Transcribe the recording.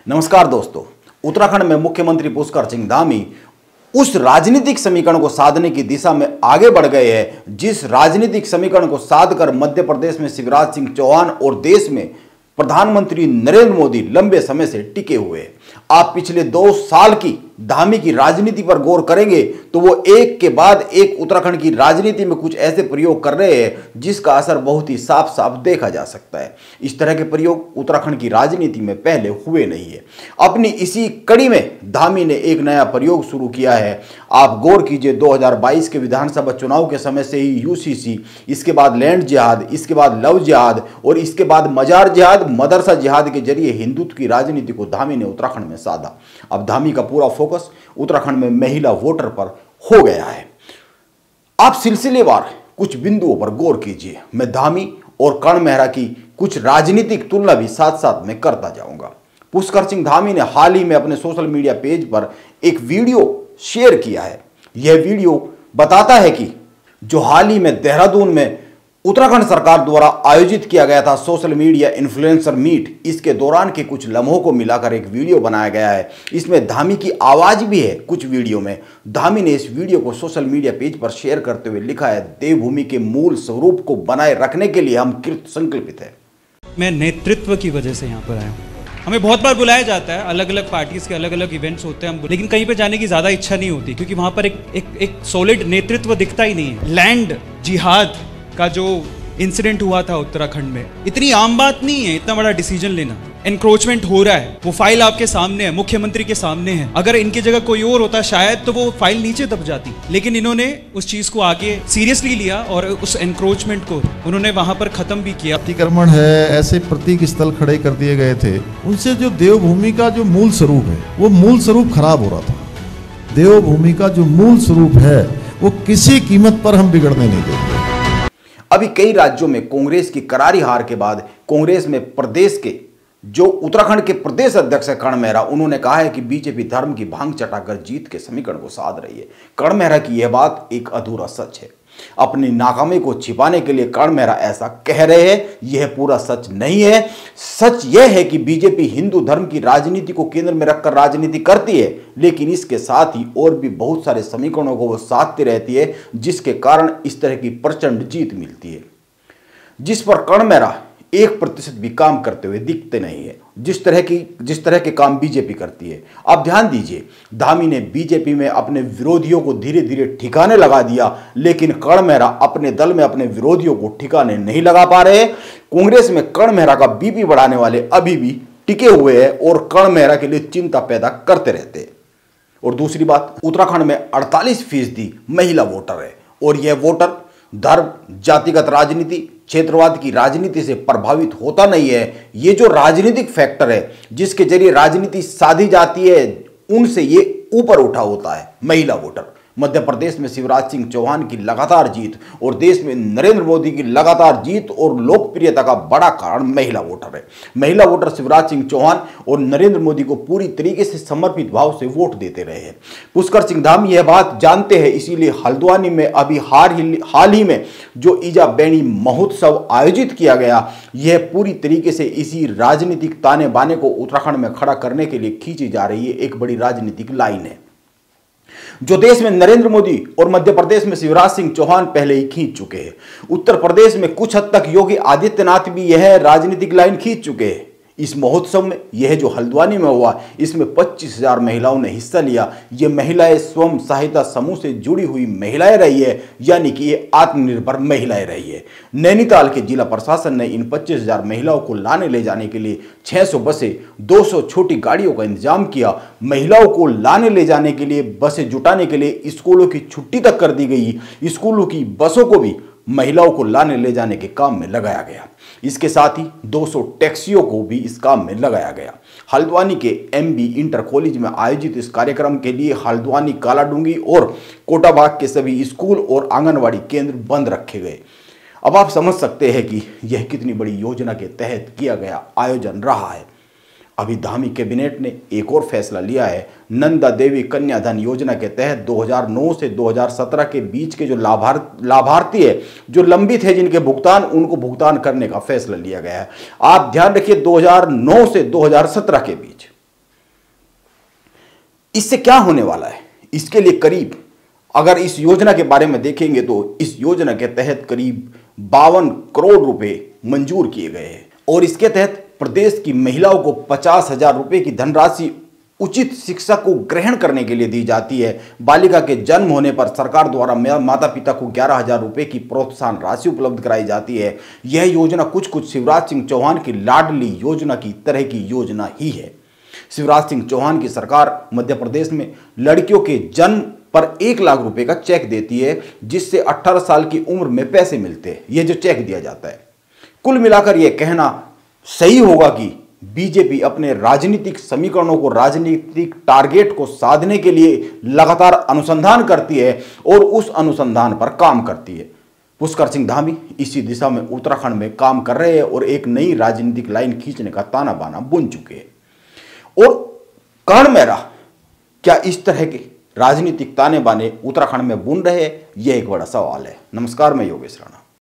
नमस्कार दोस्तों, उत्तराखंड में मुख्यमंत्री पुष्कर सिंह धामी उस राजनीतिक समीकरण को साधने की दिशा में आगे बढ़ गए हैं जिस राजनीतिक समीकरण को साधकर मध्य प्रदेश में शिवराज सिंह चौहान और देश में प्रधानमंत्री नरेंद्र मोदी लंबे समय से टिके हुए हैं। आप पिछले 2 साल की धामी की राजनीति पर गौर करेंगे तो वो एक के बाद एक उत्तराखंड की राजनीति में कुछ ऐसे प्रयोग कर रहे हैं जिसका असर बहुत ही साफ साफ देखा जा सकता है। इस तरह के प्रयोग उत्तराखंड की राजनीति में पहले हुए नहीं है। अपनी इसी कड़ी में धामी ने एक नया प्रयोग शुरू किया है। आप गौर कीजिए, 2022 के विधानसभा चुनाव के समय से ही यूसीसी, इसके बाद लैंड जिहाद, इसके बाद लव जिहाद और इसके बाद मजार जिहाद, मदरसा जिहाद के जरिए हिंदुत्व की राजनीति को धामी ने उत्तराखंड में साधा। अब धामी का पूरा फोकस उत्तराखंड में महिला वोटर पर हो गया है। आप सिलसिलेवार कुछ बिंदुओं पर गौर कीजिए। मैं धामी और कर्ण मेहरा की कुछ राजनीतिक तुलना भी साथ साथ में करता जाऊंगा। पुष्कर सिंह धामी ने हाल ही में अपने सोशल मीडिया पेज पर एक वीडियो शेयर किया है। यह वीडियो बताता है कि जो हाल ही में देहरादून में उत्तराखंड सरकार द्वारा आयोजित किया गया था सोशल मीडिया इन्फ्लुएंसर मीट, इसके दौरान के कुछ लम्हों को मिलाकर एक वीडियो बनाया गया है। इसमें धामी की आवाज भी है कुछ वीडियो में। धामी ने इस वीडियो को सोशल मीडिया पेज पर शेयर करते हुए लिखा है, देवभूमि के मूल स्वरूप को बनाए रखने के लिए हम कृत संकल्पित है। मैं नेतृत्व की वजह से यहाँ पर आया हूँ। हमें बहुत बार बुलाया जाता है, अलग अलग पार्टीज के अलग अलग इवेंट्स होते हैं, लेकिन कहीं पे जाने की ज्यादा इच्छा नहीं होती क्योंकि वहां पर एक सॉलिड नेतृत्व दिखता ही नहीं है। लैंड जिहाद का जो इंसिडेंट हुआ था उत्तराखंड में, इतनी आम बात नहीं है इतना बड़ा डिसीजन लेना। एनक्रोचमेंट हो रहा है, वो फाइल आपके सामने है, मुख्यमंत्री के सामने है। अगर इनकी जगह कोई और होता शायद तो वो फाइल नीचे दब जाती, लेकिन इन्होंने उस चीज को आगे सीरियसली लिया और उस एनक्रोचमेंट को उन्होंने वहां पर खत्म भी किया। अतिक्रमण है, ऐसे प्रतीक स्थल खड़े कर दिए गए थे, उनसे जो देवभूमि का जो मूल स्वरूप है वो मूल स्वरूप खराब हो रहा था। देवभूमि का जो मूल स्वरूप है वो किसी कीमत पर हम बिगड़ने नहीं देंगे। अभी कई राज्यों में कांग्रेस की करारी हार के बाद कांग्रेस में प्रदेश के जो उत्तराखंड के प्रदेश अध्यक्ष है कर्ण मेहरा, उन्होंने कहा है कि बीजेपी धर्म की भांग चटाकर जीत के समीकरण को साध रही है। कर्ण मेहरा की यह बात एक अधूरा सच है। अपनी नाकामी को छिपाने के लिए कर्ण मेहरा ऐसा कह रहे हैं, यह पूरा सच नहीं है। सच यह है कि बीजेपी हिंदू धर्म की राजनीति को केंद्र में रखकर राजनीति करती है, लेकिन इसके साथ ही और भी बहुत सारे समीकरणों को वो साधती रहती है जिसके कारण इस तरह की प्रचंड जीत मिलती है, जिस पर कर्ण मेहरा 1% भी काम करते हुए दिखते नहीं है, जिस तरह के काम बीजेपी करती है। आप ध्यान दीजिए, धामी ने बीजेपी में अपने विरोधियों को धीरे धीरे ठिकाने लगा दिया, लेकिन कर्ण मेहरा अपने दल में अपने विरोधियों को ठिकाने नहीं लगा पा रहे। कांग्रेस में कर्ण मेहरा का बीपी बढ़ाने वाले अभी भी टिके हुए हैं और कर्ण मेहरा के लिए चिंता पैदा करते रहते हैं। और दूसरी बात, उत्तराखंड में 48% महिला वोटर है और यह वोटर धर्म, जातिगत राजनीति, क्षेत्रवाद की राजनीति से प्रभावित होता नहीं है। ये जो राजनीतिक फैक्टर है जिसके जरिए राजनीति साधी जाती है, उनसे ये ऊपर उठा होता है महिला वोटर। मध्य प्रदेश में शिवराज सिंह चौहान की लगातार जीत और देश में नरेंद्र मोदी की लगातार जीत और लोकप्रियता का बड़ा कारण महिला वोटर है। महिला वोटर शिवराज सिंह चौहान और नरेंद्र मोदी को पूरी तरीके से समर्पित भाव से वोट देते रहे हैं। पुष्कर सिंह धामी यह बात जानते हैं, इसीलिए हल्द्वानी में अभी हाल ही में जो ईजा बैणी महोत्सव आयोजित किया गया, यह पूरी तरीके से इसी राजनीतिक ताने बाने को उत्तराखंड में खड़ा करने के लिए खींची जा रही है एक बड़ी राजनीतिक लाइन है जो देश में नरेंद्र मोदी और मध्य प्रदेश में शिवराज सिंह चौहान पहले ही खींच चुके हैं। उत्तर प्रदेश में कुछ हद तक योगी आदित्यनाथ भी यह राजनीतिक लाइन खींच चुके हैं। इस महोत्सव में यह जो हल्द्वानी में हुआ, इसमें 25,000 महिलाओं ने हिस्सा लिया। ये महिलाएं स्वयं सहायता समूह से जुड़ी हुई महिलाएं रही है, यानी कि ये आत्मनिर्भर महिलाएं रही है। नैनीताल के जिला प्रशासन ने इन 25,000 महिलाओं को लाने ले जाने के लिए 600 बसें, 200 छोटी गाड़ियों का इंतजाम किया। महिलाओं को लाने ले जाने के लिए बसें जुटाने के लिए स्कूलों की छुट्टी तक कर दी गई। स्कूलों की बसों को भी महिलाओं को लाने ले जाने के काम में लगाया गया। इसके साथ ही 200 टैक्सियों को भी इस काम में लगाया गया। हल्द्वानी के MB इंटर कॉलेज में आयोजित इस कार्यक्रम के लिए हल्द्वानी, कालाडूंगी और कोटाबाग के सभी स्कूल और आंगनवाड़ी केंद्र बंद रखे गए। अब आप समझ सकते हैं कि यह कितनी बड़ी योजना के तहत किया गया आयोजन रहा है। अभी धामी कैबिनेट ने एक और फैसला लिया है। नंदा देवी कन्याधन योजना के तहत 2009 से 2017 के बीच के जो लाभार्थी है, जो लंबित है जिनके भुगतान, उनको भुगतान करने का फैसला लिया गया है। आप ध्यान रखिए, 2009 से 2017 के बीच इससे क्या होने वाला है? इसके लिए करीब, अगर इस योजना के बारे में देखेंगे तो इस योजना के तहत करीब 52 करोड़ रुपए मंजूर किए गए हैं और इसके तहत प्रदेश की महिलाओं को 50,000 रुपए की धनराशि उचित शिक्षा को ग्रहण करने के लिए दी जाती है। बालिका के जन्म होने पर सरकार द्वारा माता पिता को 11,000 रुपए की प्रोत्साहन राशि उपलब्ध कराई जाती है। यह योजना कुछ शिवराज सिंह चौहान की लाडली योजना की तरह की योजना ही है। शिवराज सिंह चौहान की सरकार मध्य प्रदेश में लड़कियों के जन्म पर 1 लाख रुपए का चेक देती है, जिससे 18 साल की उम्र में पैसे मिलते हैं। यह जो चेक दिया जाता है, कुल मिलाकर यह कहना सही होगा कि बीजेपी अपने राजनीतिक समीकरणों को, राजनीतिक टारगेट को साधने के लिए लगातार अनुसंधान करती है और उस अनुसंधान पर काम करती है। पुष्कर सिंह धामी इसी दिशा में उत्तराखंड में काम कर रहे हैं और एक नई राजनीतिक लाइन खींचने का ताना बाना बुन चुके हैं। और कर्ण मेहरा क्या इस तरह के राजनीतिक ताने बाने उत्तराखंड में बुन रहे हैं? यह एक बड़ा सवाल है। नमस्कार, मैं योगेश राणा।